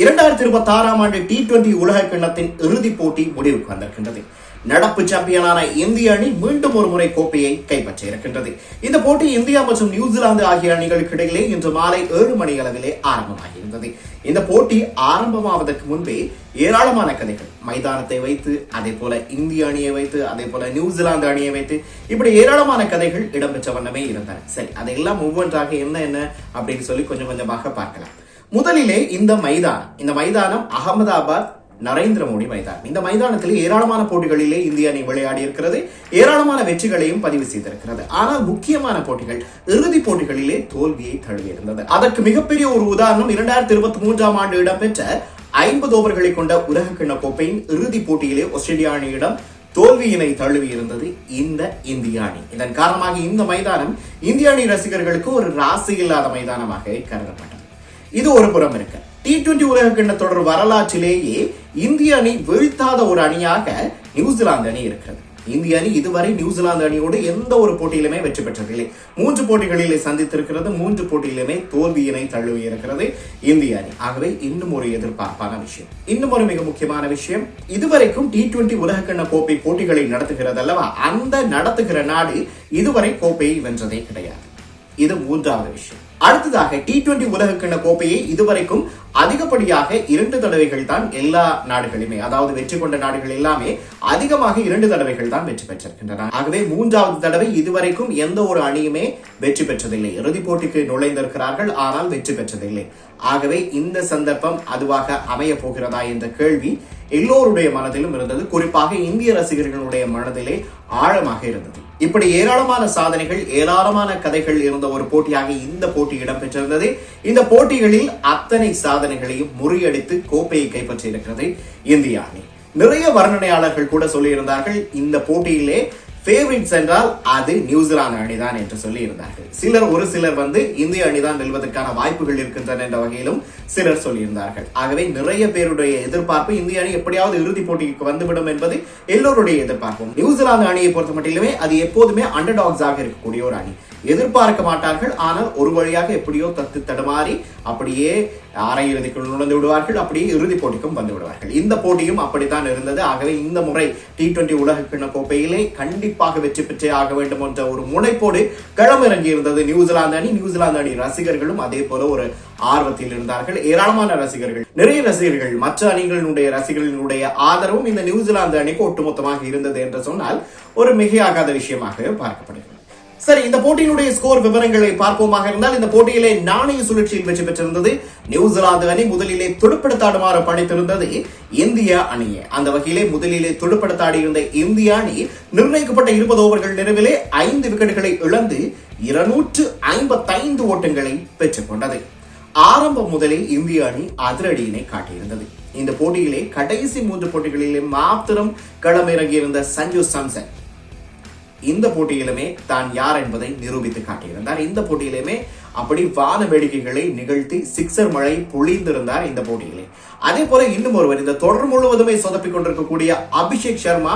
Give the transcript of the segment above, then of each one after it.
2026 ஆண்டு T20 உலக கிண்ணத்தின் இறுதிப் போட்டி முடிவுக்கு வந்திருக்கின்றது. நடப்பு சாம்பியனான இந்திய அணி மீண்டும் ஒரு முறை கோப்பையை கைப்பற்ற இருக்கின்றது. இந்த போட்டி இந்தியா மற்றும் நியூசிலாந்து ஆகிய அணிகளுக்கு இடையிலே இன்று மாலை 7 மணி அளவிலே ஆரம்பமாகியிருந்தது. இந்த போட்டி ஆரம்பமாவதற்கு முன்பே ஏராளமான கதைகள் மைதானத்தை வைத்து, அதே போல இந்திய அணியை வைத்து, அதே போல நியூசிலாந்து அணியை வைத்து, இப்படி ஏராளமான கதைகள் இடம்பெற்ற வண்ணமே இருந்தன. சரி, அதையெல்லாம் ஒவ்வொன்றாக என்ன அப்படின்னு சொல்லி கொஞ்சம் கொஞ்சமாக பார்க்கலாம். முதலிலே இந்த மைதானம் அகமதாபாத் நரேந்திர மோடி மைதானம். இந்த மைதானத்தில் ஏராளமான போட்டிகளிலே இந்திய அணி விளையாடி இருக்கிறது. ஏராளமான வெற்றிகளையும் பதிவு செய்திருக்கிறது. ஆனால் முக்கியமான போட்டிகள், இறுதி போட்டிகளிலே தோல்வியை தழுவியிருந்தது. அதற்கு மிகப்பெரிய ஒரு உதாரணம் 2023 ஆண்டு இடம்பெற்ற 50 ஓவர்களை கொண்ட உலகக்கிண்ண கோப்பையின் இறுதி போட்டியிலே ஆஸ்திரேலியா அணியிடம் தோல்வியினை தழுவி இருந்தது இந்த இந்திய அணி. இதன் காரணமாக இந்த மைதானம் இந்திய அணி ரசிகர்களுக்கு ஒரு ராசி இல்லாத மைதானமாக கருதப்பட்டது. இது ஒரு புறம் இருக்க, T20 உலக கிண்ண தொடர் வரலாற்றிலேயே இந்திய அணி வீழ்த்தாத ஒரு அணியாக நியூசிலாந்து அணி இருக்கிறது. இந்திய அணி இதுவரை நியூசிலாந்து அணியோடு எந்த ஒரு போட்டியிலுமே வெற்றி பெற்றதில்லை. 3 போட்டிகளிலே சந்தித்திருக்கிறது. 3 போட்டியிலுமே தோல்வியினை தழுவி இருக்கிறது இந்திய அணி. ஆகவே இன்னும் ஒரு எதிர்பார்ப்பான விஷயம், இன்னும் ஒரு மிக முக்கியமான விஷயம், இதுவரைக்கும் T20 உலகக்கிண்ண கோப்பை போட்டிகளை நடத்துகிறது அல்லவா, அந்த நடத்துகிற நாடு இதுவரை கோப்பையை வென்றதே கிடையாது. இது 3வது விஷயம். அடுத்ததாக T20 உலகக்கிண்ண கோப்பையை இதுவரைக்கும் அதிகப்படியாக 2 தடவைகள் தான் எல்லா நாடுகளுமே, அதாவது வெற்றி கொண்ட நாடுகள் எல்லாமே அதிகமாக 2 தடவைகள் தான் வெற்றி பெற்றிருக்கின்றன. ஆகவே 3வது தடவை இதுவரைக்கும் எந்த ஒரு அணியுமே வெற்றி பெற்றதில்லை. இறுதிப் போட்டிக்கு நுழைந்திருக்கிறார்கள், ஆனால் வெற்றி பெற்றதில்லை. ஆகவே இந்த சந்தர்ப்பம் அதுவாக அமைய போகிறதா என்ற கேள்வி எல்லோருடைய மனதிலும் இருந்தது. குறிப்பாக இந்திய ரசிகர்களுடைய மனதிலே ஆழமாக இருந்தது. இப்படி ஏராளமான சாதனைகள், ஏராளமான கதைகள் இருந்த ஒரு போட்டியாக இந்த போட்டி இடம்பெற்றிருந்தது. இந்த போட்டிகளில் அத்தனை சாதனைகளையும் முறியடித்து கோப்பையை கைப்பற்றி இருக்கிறது இந்திய அணி. நிறைய வர்ணனையாளர்கள் கூட சொல்லியிருந்தார்கள், இந்த போட்டியிலே ஃபேவரிட்ஸ் என்றால் அது நியூசிலாந்து அணிதான் என்று சொல்லி இருந்தார்கள். ஒரு சிலர் இந்திய அணிதான் வெல்வதற்கான வாய்ப்புகள் இருக்கின்றன என்ற வகையிலும் சிலர் சொல்லியிருந்தார்கள். ஆகவே நிறைய பேருடைய எதிர்பார்ப்பு இந்திய அணி எப்படியாவது இறுதி போட்டிக்கு வந்துவிடும் என்பது எல்லோருடைய எதிர்பார்ப்பும். நியூசிலாந்து அணியை பொறுத்த மட்டிலுமே அது எப்போதுமே அண்டர்டாக்ஸாக இருக்கக்கூடிய ஒரு அணி. எதிர்பார்க்க மாட்டார்கள், ஆனால் ஒரு வழியாக எப்படியோ தத்து தடுமாறி அப்படியே அரையிறுதிக்குள் நுழைந்து விடுவார்கள், அப்படியே இறுதிப் போட்டிக்கும் வந்து விடுவார்கள். இந்த போட்டியும் அப்படித்தான் இருந்தது. ஆகவே இந்த முறை T20 உலகக்கிண்ண கோப்பையிலே கண்டிப்பாக வெற்றி பெற்றே ஆக வேண்டும் என்ற ஒரு முனைப்போடு களமிறங்கி இருந்தது நியூசிலாந்து அணி. நியூசிலாந்து அணி ரசிகர்களும் அதே போல ஒரு ஆர்வத்தில் இருந்தார்கள். ஏராளமான ரசிகர்கள், நிறைய ரசிகர்கள், மற்ற அணிகளுடைய ரசிகர்களுடைய ஆதரவும் இந்த நியூசிலாந்து அணிக்கு ஒட்டுமொத்தமாக இருந்தது என்று சொன்னால் ஒரு மிகையாகாத விஷயமாக பார்க்கப்படுகிறது. சரி, இந்த போட்டியினுடைய ஸ்கோர் விவரங்களை பார்ப்போமாக இருந்தால், இந்த போட்டியிலே நாணய சுழற்சியில் வெற்றி பெற்றிருந்தது நியூசிலாந்து அணி. முதலிலே துடுப்படுத்தாடுமாறு பணித்திருந்தது இந்திய அணியே. அந்த வகையிலே முதலிலே துடுப்படுத்தாடி இருந்த இந்திய அணி நிர்ணயிக்கப்பட்ட 20 ஓவர்கள் நிறைவிலே 5 விக்கெட்டுகளை இழந்து 255 ஓட்டங்களை பெற்றுக் கொண்டது. ஆரம்பம் முதலில் இந்திய அணி அதிரடியினை காட்டியிருந்தது. இந்த போட்டியிலே கடைசி 3 போட்டிகளிலே மாத்திரம் களமிறங்கியிருந்த சஞ்சு சாம்சன் இந்த போட்டியிலுமே தான் யார் என்பதை நிரூபித்து காட்டியிருந்தார். இந்த போட்டியிலுமே அப்படி வான வேடிக்கைகளை நிகழ்த்தி சிக்ஸர் மழை பொழிந்திருந்தார் இந்த போட்டியிலே. அதே போல இன்னும் ஒருவர், இந்த தொடர் முழுவதுமே சொதப்பிக் கொண்டிருக்கக்கூடிய அபிஷேக் சர்மா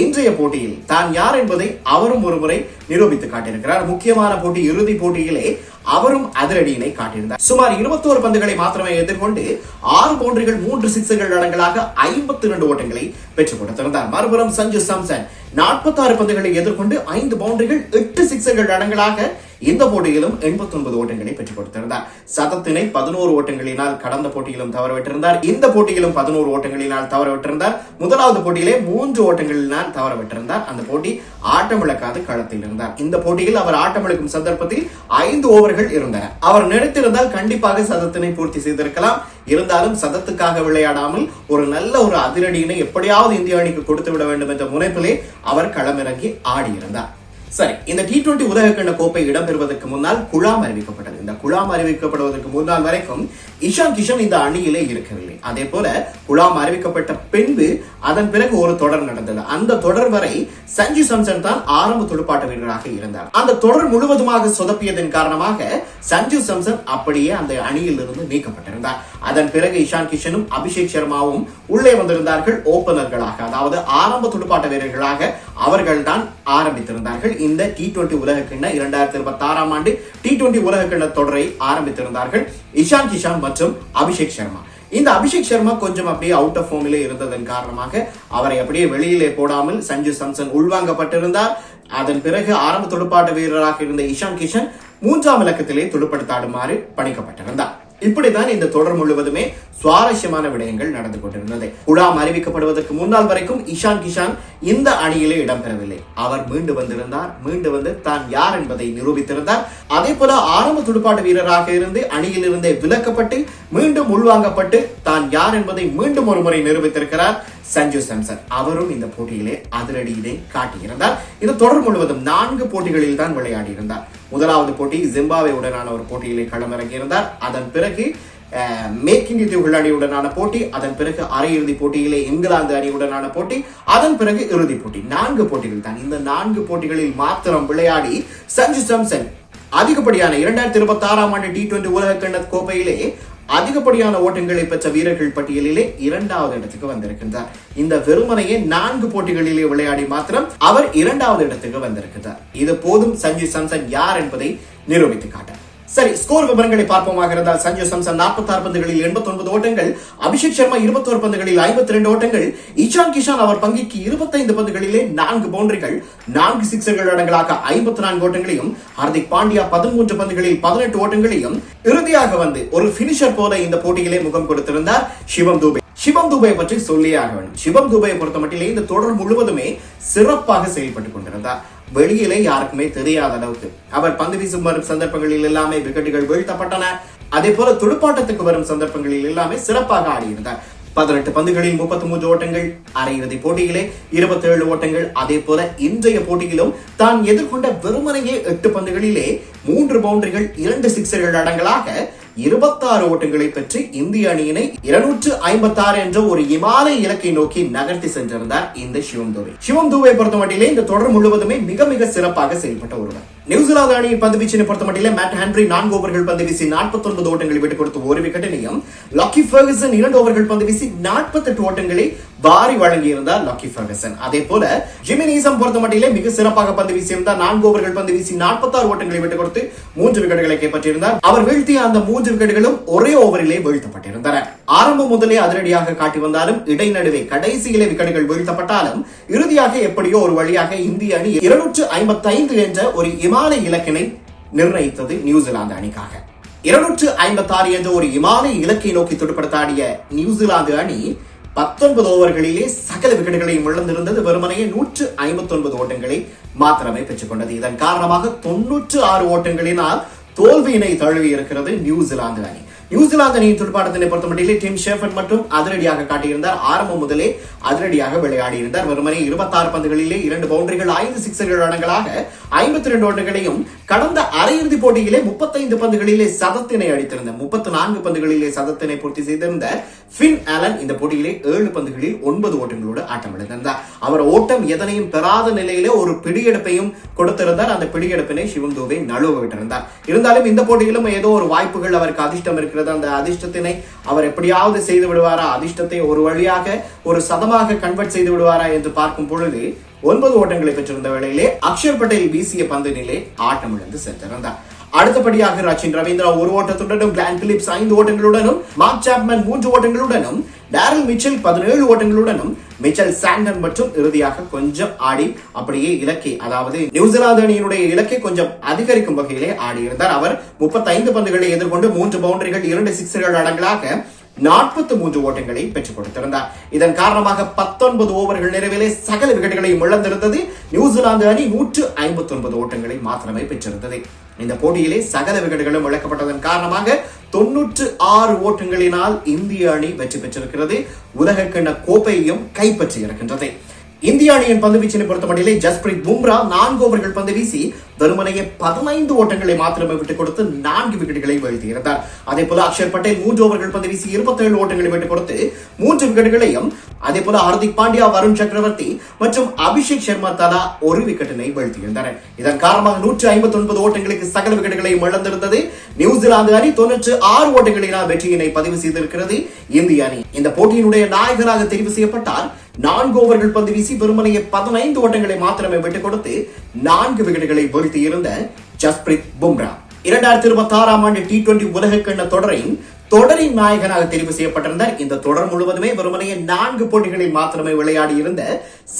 இன்றைய போட்டியில் தான் யார் என்பதை அவரும் ஒருமுறை நிரூபித்து காட்டியிருக்கிறார். முக்கியமான போட்டி இறுதி போட்டியிலே அவரும் அதிரடியினை காட்டியிருந்தார். சுமார் 21 பந்துகளை மாத்திரமே எதிர்கொண்டு 6 பவுண்டரிகள் 3 சிக்ஸர்கள் அடங்கலாக 52 ஓட்டங்களை பெற்றுக் கொடுத்திருந்தார். மறுபுறம் சஞ்சு சாம்சன் 46 பந்துகளை எதிர்கொண்டு 5 பவுண்டரிகள் 8 சிக்ஸர்கள் அடங்கலாக இந்த போட்டியிலும் 89 ஓட்டங்களை பெற்றுக் கொடுத்திருந்தார். சதத்தினை 11 ஓட்டங்களினால் கடந்த போட்டியிலும் தவறவிட்டிருந்தார். இந்த போட்டியிலும் 11 ஓட்டங்களினால் தவறவிட்டிருந்தார். முதலாவது போட்டியிலே 3 ஓட்டங்களினால் தவறவிட்டிருந்தார். அந்த போட்டி ஆட்டமிழக்காது களத்தில் இருந்தார். இந்த போட்டியில் அவர் ஆட்டமிழக்கும் சந்தர்ப்பத்தில் 5 ஓவர்கள் இருந்தன. அவர் நினைத்திருந்தால் கண்டிப்பாக சதத்தினை பூர்த்தி செய்திருக்கலாம். இருந்தாலும் சதத்துக்காக விளையாடாமல் ஒரு நல்ல ஒரு அதிரடியினை எப்படியாவது இந்திய அணிக்கு கொடுத்து விட வேண்டும் என்ற முனைப்பிலே அவர் களமிறங்கி ஆடியிருந்தார். சரி, இந்த T20 உலகக்கிண்ண கோப்பை இடம்பெறுவதற்கு முன்னால் குழாம் அறிவிக்கப்பட்டது. இந்த குழாம் அறிவிக்கப்படுவதற்கு முன்னால் வரைக்கும் இஷான் கிஷன் இந்த அணியிலே இருக்கவில்லை. அதே போல குழாம் அறிவிக்கப்பட்ட பின்பு அதன் பிறகு ஒரு தொடர் நடந்தது. அந்த தொடர் வரை சஞ்சு சாம்சன் தான் ஆரம்ப துடுப்பாட்ட வீரராக இருந்தார். அந்த தொடர் முழுவதுமாக சொதப்பியதன் காரணமாக சஞ்சு சாம்சன் அப்படியே அந்த அணியில் இருந்து நீக்கப்பட்டிருந்தார். அதன் பிறகு இஷான் கிஷனும் அபிஷேக் சர்மாவும் உள்ளே வந்திருந்தார்கள் ஓபனர்களாக, அதாவது ஆரம்ப துடுப்பாட்ட வீரர்களாக அவர்கள் தான் ஆரம்பித்திருந்தார்கள். இந்த T20 உலகக்கிண்ண 2026 ஆண்டு T20 உலகக்கிண்ண தொடரை ஆரம்பித்திருந்தார்கள் இஷான் கிஷன் மற்றும் அபிஷேக் சர்மா. இந்த அபிஷேக் சர்மா கொஞ்சம் அப்படியே அவுட் ஆஃப் ஃபார்மிலே இருந்ததன் காரணமாக அவரை அப்படியே வெளியிலே போடாமல் சஞ்சு சாம்சன் உள்வாங்கப்பட்டிருந்தார். அதன் பிறகு ஆரம்ப துடுப்பாட்ட வீரராக இருந்த இஷான் கிஷன் 3ஆம் இலக்கத்திலே துடுப்படுத்தாடுமாறு பணிக்கப்பட்டிருந்தார். இப்படித்தான் இந்த தொடர் முழுவதுமே சுவாரஸ்யமான விடயங்கள் நடந்து கொண்டிருந்தது. குழாம் அறிவிக்கப்படுவதற்கு முன்னால் வரைக்கும் இஷான் கிஷான் இந்த அணியிலே இடம்பெறவில்லை. அவர் மீண்டு வந்திருந்தார். மீண்டு வந்து தான் யார் என்பதை நிரூபித்திருந்தார். அதே போல ஆரம்ப துடுப்பாட்ட வீரராக இருந்து அணியில் இருந்தே விலக்கப்பட்டு மீண்டும் உள்வாங்கப்பட்டு தான் யார் என்பதை மீண்டும் ஒரு முறை நிரூபித்திருக்கிறார் சஞ்சு சாம்சன். அவரும் இந்த போட்டியிலே அதிரடியினை காட்டியிருந்தார். இந்த தொடர் முழுவதும் 4 போட்டிகளில் தான் விளையாடி இருந்தார். முதலாவது போட்டி ஜிம்பாப்வே உடனான ஒரு போட்டியிலே களமிறங்கியிருந்தார். அதன் பிறகு மேற்கிந்திய தீவுகள் அணியுடனான போட்டி, அதன் பிறகு அரையிறுதி போட்டியிலே இங்கிலாந்து அணியுடனான போட்டி, அதன் பிறகு இறுதி போட்டி. 4 போட்டிகள் தான். இந்த 4 போட்டிகளில் மாத்திரம் விளையாடி சஞ்சு சாம்சன் அதிகப்படியான 2026ஆம் ஆண்டு T20 உலகக்கிண்ண கோப்பையிலே அதிகப்படியான ஓட்டங்களை பெற்ற வீரர்கள் பட்டியலிலே 2வது இடத்துக்கு வந்திருக்கின்றார். இந்த வெறுமனையே 4 போட்டிகளிலே விளையாடி மாத்திரம் அவர் 2வது இடத்துக்கு வந்திருக்கிறார். இது போதும் சஞ்சு சாம்சன் யார் என்பதை நிரூபித்து காட்ட. சரி, ஸ்கோர் விவரங்களை பார்ப்போமாக இருந்தால் சஞ்சு சாம்சன் 46 பந்துகளில் 89 ஓட்டங்கள், அபிஷேக் சர்மா 21 பந்துகளில் 52 ஓட்டங்கள், இஷான் கிஷான் அவர் பங்கிற்கு 25 பந்துகளிலே 4 பவுண்டரிகள், 4 சிக்ஸர்கள் அடங்கலாக 54 ஓட்டங்களையும், ஹார்திக் பாண்டியா 13 பந்துகளில் 18 ஓட்டங்களையும், இறுதியாக வந்து ஒரு பினிஷர் போல இந்த போட்டியிலே முகம் கொடுத்திருந்தார் சிவம் துபே. சிவம் துபே பற்றி சொல்லியே ஆக வேண்டும். சிவம் துபையை பொறுத்த மட்டிலே இந்த தொடர் முழுவதுமே சிறப்பாக செயல்பட்டுக் கொண்டிருந்தார். வெளியிலே யாருக்குமே தெரியாத அளவுக்கு அவர் பந்து வீசும் வரும் சந்தர்ப்பங்களில் எல்லாமே விக்கெட்டுகள் வீழ்த்தப்பட்டன. அதே போல துடுப்பாட்டத்துக்கு வரும் சந்தர்ப்பங்களில் எல்லாமே சிறப்பாக ஆடியிருந்தார். 18 பந்துகளில் 33 ஓட்டங்கள், அரையிறுதி போட்டியிலே 27 ஓட்டங்கள். அதே போல இன்றைய போட்டியிலும் தான் எதிர்கொண்ட வெறுமனையே 8 பந்துகளிலே 3 பவுண்டரிகள், 2 சிக்ஸர்கள் அடங்கலாக 26 ஓட்டங்களை பெற்று இந்திய அணியினை 256 என்ற ஒரு இமாலய இலக்கை நோக்கி நகர்த்தி சென்றிருந்தார் இந்த சிவம் துபே. சிவம் துபே பொறுத்த மட்டிலே இந்த தொடர் முழுவதுமே மிக மிக சிறப்பாக செயல்பட்ட ஒருவர். நியூசிலாந்து அணியின் பந்து வீச்சினை பொறுத்த மட்டிலே மேட் ஹென்ரி 4 ஓவர்கள் பந்து வீசி 49 ஓட்டங்களை விட்டுக் கொடுத்து 1 விக்கெட்டினையும், லக்கி ஃபெர்குசன் 2 ஓவர்கள் பந்து வீசி 48 ஓட்டங்களை வாரி வழங்கியிருந்தார் லக்கி ஃபெர்குசன். அதே போல ஜிம்மி நீசம் பொறுத்த மட்டிலே மிக சிறப்பாக பந்து வீசியிருந்தார். 4 ஓவர்கள் பந்து வீசி 46 ஓட்டங்களை விட்டுக் கொடுத்து 3 விக்கெட்டுகளை கைப்பற்றியிருந்தார். அவர் வீழ்த்திய அந்த 3 விக்கெட்டுகளும் ஒரே ஓவரிலே வீழ்த்தப்பட்டிருந்தன. ஆரம்பம் முதலே அதிரடியாக காட்டி வந்தாலும் இடைநடுவே கடைசியிலே விக்கெட்டுகள் வீழ்த்தப்பட்டாலும் இறுதியாக எப்படியோ ஒரு வழியாக இந்திய அணி 255 என்ற ஒரு இமாலய இலக்கினை நிர்ணயித்தது நியூசிலாந்து அணிக்காக. 256 என்ற ஒரு இமாலய இலக்கை நோக்கி துடுப்படுத்தாடிய நியூசிலாந்து அணி 19 ஓவர்களிலே சகல விக்கெட்டுகளையும் இழந்திருந்தது. வெறுமனையே 159 ஓட்டங்களை மாத்திரமே பெற்றுக் கொண்டது. இதன் காரணமாக 96 ஓட்டங்களினால் தோல்வியினை தழுவி இருக்கிறது நியூசிலாந்து அணி. நியூசிலாந்து அணியின் துடுப்பாட்டத்தினை பொறுத்தமட்டிலே டிம் ஷெஃபர்ட் மற்றும் அதிரடியாக காட்டியிருந்தார். ஆரம்பம் முதலே அதிரடியாக விளையாடி இருந்தார். வெறுமனே 26 பந்துகளிலே 2 பவுண்டரிகள், 5 சிக்ஸர்கள் அடங்கலாக 52 ஓட்டங்களையும், கடந்த அரையிறுதி போட்டியிலே 35 பந்துகளிலே சதத்தினை அடித்திருந்த 34 பந்துகளிலே சதத்தினை பூர்த்தி செய்திருந்த ஃபின் ஆலன் இந்த போட்டியிலே 7 பந்துகளில் 9 ஓட்டங்களோடு ஆட்டமிழந்தார். அவர் ஓட்டம் எதனையும் பெறாத நிலையிலே ஒரு பிடியெடுப்பையும் கொடுத்திருந்தார். அந்த பிடியெடுப்பினை சிவம் துபே நழுவ விட்டிருந்தார். இருந்தாலும் இந்த போட்டியிலும் ஏதோ ஒரு வாய்ப்புகள் அவருக்கு அதிர்ஷ்டம் இருக்கிறது. அந்த அதிர்ஷ்டத்தினை அவர் எப்படியாவது செய்து விடுவாரா, அதிர்ஷ்டத்தை ஒரு வழியாக ஒரு சதமாக கன்வெர்ட் செய்து விடுவாரா என்று பார்க்கும் பொழுது 9 ஓட்டங்களை பெற்றிருந்த வேளையிலே அக்ஷர் பட்டேல் வீசிய பந்தினிலே ஆட்டமிழந்து சென்றிருந்தார். அடுத்தபடியாக ரச்சின் ரவீந்திரா 1 ஓட்டத்துடனும், கிளான் பிலிப்ஸ் 5 ஓட்டங்களுடனும், மார்க் சாப்மன் 3 ஓட்டங்களுடனும், டாரில் மிச்சல் 17 ஓட்டங்களுடனும், மிச்சல் சாண்டன் மற்றும் இறுதியாக கொஞ்சம் ஆடி அப்படியே இலக்கை, அதாவது நியூசிலாந்து அணியினுடைய இலக்கை கொஞ்சம் அதிகரிக்கும் வகையிலே ஆடியிருந்தார். அவர் 35 பந்துகளை எதிர்கொண்டு 3 பவுண்டரிகள், 2 சிக்ஸர்கள் அடங்கலாக 43 ஓட்டங்களை பெற்றுக் கொடுத்திருந்தார். இதன் காரணமாக 19 ஓவர்கள் நிறைவிலே சகல விக்கெட்டுகளையும் இழந்திருந்தது. நியூசிலாந்து அணி 159 ஓட்டங்களை மாத்திரமே பெற்றிருந்தது. இந்த போட்டியிலே சகல விக்கெட்டுகளும் இழக்கப்பட்டதன் காரணமாக 96 ஓட்டங்களினால் இந்திய அணி வெற்றி பெற்றிருக்கிறது. உலகக்கிண்ண கோப்பையையும் கைப்பற்றி இருக்கின்றது. இந்திய அணியின் பந்து வீச்சினை பொறுத்தமட்டிலே ஜஸ்பிரீத் பும்ரா 4 ஓவர்கள் பந்து வீசி வெறுமனையே 15 ஓட்டங்களை மாத்திரமே விட்டுக் கொடுத்து 4 விக்கெட்டுகளை வீழ்த்தியிருந்தார். அதே போல அக்ஷர் பட்டேல் 3 ஓவர்கள் பந்து வீசி 27 ஓட்டங்களை விட்டுக் கொடுத்து 3 விக்கெட்டுகளையும், அதே போல ஹார்திக் பாண்டியா, வருண் சக்கரவர்த்தி மற்றும் அபிஷேக் சர்மா தலா 1 விக்கெட்டினை வீழ்த்தியிருந்தனர். இதன் காரணமாக 159 ஓட்டங்களுக்கு சகல விக்கெட்டுகளையும் இழந்திருந்தது. நியூசிலாந்து அணி 96 ஓட்டங்களினால் வெற்றியினை பதிவு செய்திருக்கிறது. இந்திய அணி இந்த போட்டியினுடைய நாயகராக தெரிவு செய்யப்பட்டார். 4 ஓவர்கள் பந்து வீசி வெறுமனையே 15 ஓட்டங்களை மாத்திரமே விட்டுக் கொடுத்து 4 விக்கெட்டுகளை வீழ்த்தி இருந்த ஜஸ்பிரீத் பும்ரா 2026ஆம் ஆண்டு T20 உலகக்கிண்ண தொடரின் தொடரின் நாயகனாக தெரிவு செய்யப்பட்டிருந்தார். இந்த தொடர் முழுவதுமே வெறுமனையே 4 போட்டிகளில் மாத்திரமே விளையாடி இருந்த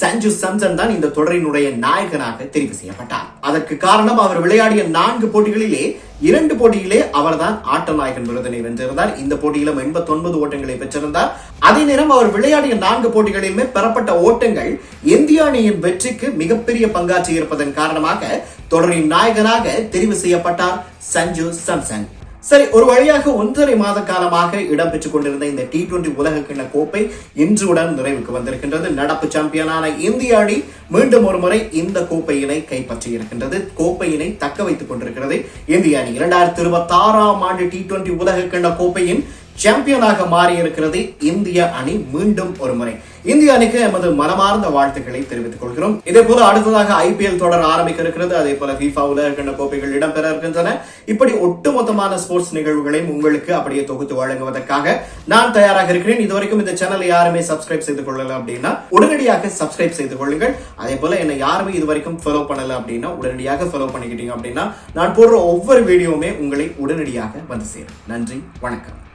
சஞ்சு சாம்சன் தான் இந்த தொடரினுடைய நாயகனாக தெரிவு செய்யப்பட்டார். அதற்கு காரணம் அவர் விளையாடிய 4 போட்டிகளிலே 2 போட்டியிலே அவர்தான் ஆட்ட நாயகன் விருதினை வென்றிருந்தார். இந்த போட்டியிலும் 89 ஓட்டங்களை பெற்றிருந்தார். அதே நேரம் அவர் விளையாடிய 4 போட்டிகளிலுமே பெறப்பட்ட ஓட்டங்கள் இந்திய அணியின் வெற்றிக்கு மிகப்பெரிய பங்காற்றி இருப்பதன் காரணமாக தொடரின் நாயகனாக தெரிவு செய்யப்பட்டார் சஞ்சு சாம்சன். சரி, ஒரு வழியாக 1.5 மாத காலமாக இடம்பெற்றுக் கொண்டிருந்த இந்த T20 உலகக்கிண்ண கோப்பை இன்றுடன் நிறைவுக்கு வந்திருக்கின்றது. நடப்பு சாம்பியனான இந்திய அணி மீண்டும் ஒரு முறை இந்த கோப்பையினை கைப்பற்றி இருக்கின்றது. கோப்பையினை தக்க வைத்துக் கொண்டிருக்கிறது இந்திய அணி. 2026ஆம் ஆண்டு T20 உலகக்கிண்ண கோப்பையின் சாம்பியனாக மாறி இருக்கிறது இந்திய அணி. மீண்டும் ஒரு முறை இந்திய அணிக்கு எமது மனமார்ந்த வாழ்த்துக்களை தெரிவித்துக் கொள்கிறோம். இதே போல அடுத்ததாக IPL தொடர் ஆரம்பிக்க இருக்கிறது. அதே போல FIFA உலகக்கிண்ண கோப்பைகள் இடம்பெற இருக்கின்றன. இப்படி ஒட்டுமொத்தமான ஸ்போர்ட்ஸ் நிகழ்வுகளையும் உங்களுக்கு அப்படியே தொகுத்து வழங்குவதற்காக நான் தயாராக இருக்கிறேன். இதுவரைக்கும் இந்த சேனலை யாருமே சப்ஸ்கிரைப் செய்து கொள்ளல அப்படின்னா உடனடியாக சப்ஸ்கிரைப் செய்து கொள்ளுங்கள். அதே போல என்னை யாருமே இதுவரைக்கும் ஃபாலோ பண்ணல அப்படின்னா உடனடியாக ஃபாலோ பண்ணிக்கிட்டீங்க அப்படின்னா நான் போடுற ஒவ்வொரு வீடியோவுமே உங்களை உடனடியாக வந்து சேரும். நன்றி, வணக்கம்.